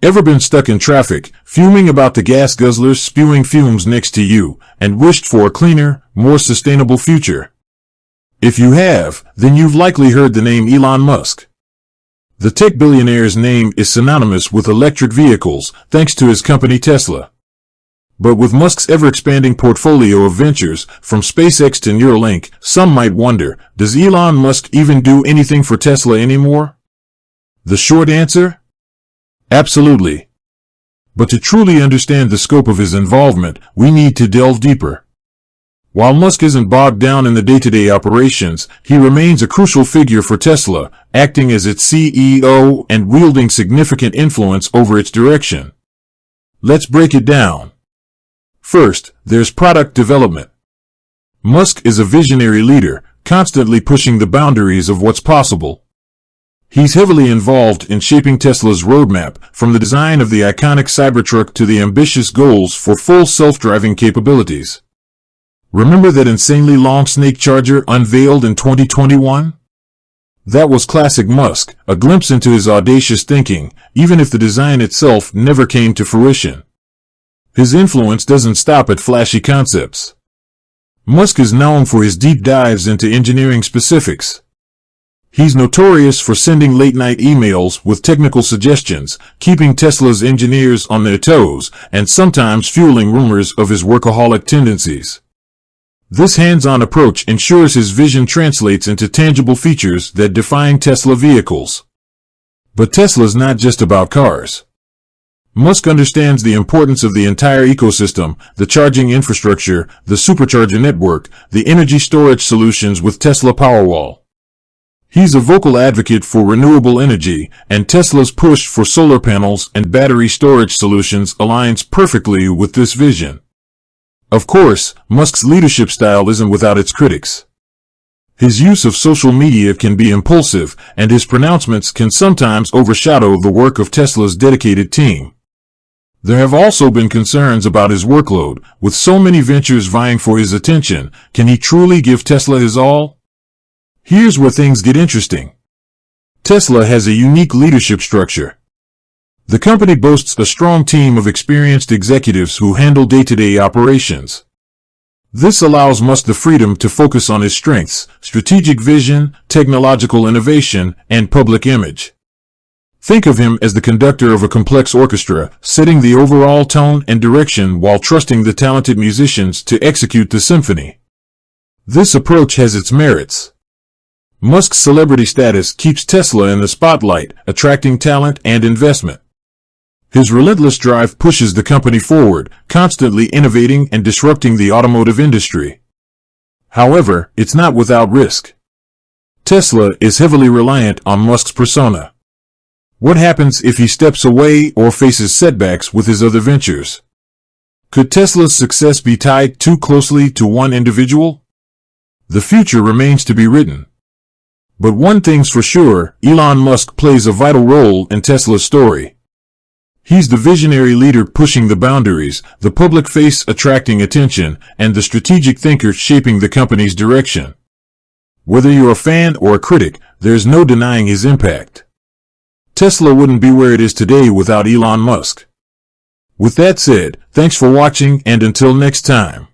Ever been stuck in traffic, fuming about the gas guzzlers spewing fumes next to you, and wished for a cleaner, more sustainable future? If you have, then you've likely heard the name Elon Musk. The tech billionaire's name is synonymous with electric vehicles, thanks to his company Tesla. But with Musk's ever-expanding portfolio of ventures, from SpaceX to Neuralink, some might wonder, does Elon Musk even do anything for Tesla anymore? The short answer? Absolutely. But to truly understand the scope of his involvement, we need to delve deeper. While Musk isn't bogged down in the day-to-day operations, he remains a crucial figure for Tesla, acting as its CEO and wielding significant influence over its direction. Let's break it down. First, there's product development. Musk is a visionary leader, constantly pushing the boundaries of what's possible. He's heavily involved in shaping Tesla's roadmap, from the design of the iconic Cybertruck to the ambitious goals for full self-driving capabilities. Remember that insanely long snake charger unveiled in 2021? That was classic Musk, a glimpse into his audacious thinking, even if the design itself never came to fruition. His influence doesn't stop at flashy concepts. Musk is known for his deep dives into engineering specifics. He's notorious for sending late-night emails with technical suggestions, keeping Tesla's engineers on their toes, and sometimes fueling rumors of his workaholic tendencies. This hands-on approach ensures his vision translates into tangible features that define Tesla vehicles. But Tesla's not just about cars. Musk understands the importance of the entire ecosystem, the charging infrastructure, the supercharger network, the energy storage solutions with Tesla Powerwall. He's a vocal advocate for renewable energy, and Tesla's push for solar panels and battery storage solutions aligns perfectly with this vision. Of course, Musk's leadership style isn't without its critics. His use of social media can be impulsive, and his pronouncements can sometimes overshadow the work of Tesla's dedicated team. There have also been concerns about his workload. With so many ventures vying for his attention, can he truly give Tesla his all? Here's where things get interesting. Tesla has a unique leadership structure. The company boasts a strong team of experienced executives who handle day-to-day operations. This allows Musk the freedom to focus on his strengths, strategic vision, technological innovation, and public image. Think of him as the conductor of a complex orchestra, setting the overall tone and direction while trusting the talented musicians to execute the symphony. This approach has its merits. Musk's celebrity status keeps Tesla in the spotlight, attracting talent and investment. His relentless drive pushes the company forward, constantly innovating and disrupting the automotive industry. However, it's not without risk. Tesla is heavily reliant on Musk's persona. What happens if he steps away or faces setbacks with his other ventures? Could Tesla's success be tied too closely to one individual? The future remains to be written. But one thing's for sure, Elon Musk plays a vital role in Tesla's story. He's the visionary leader pushing the boundaries, the public face attracting attention, and the strategic thinker shaping the company's direction. Whether you're a fan or a critic, there's no denying his impact. Tesla wouldn't be where it is today without Elon Musk. With that said, thanks for watching, and until next time.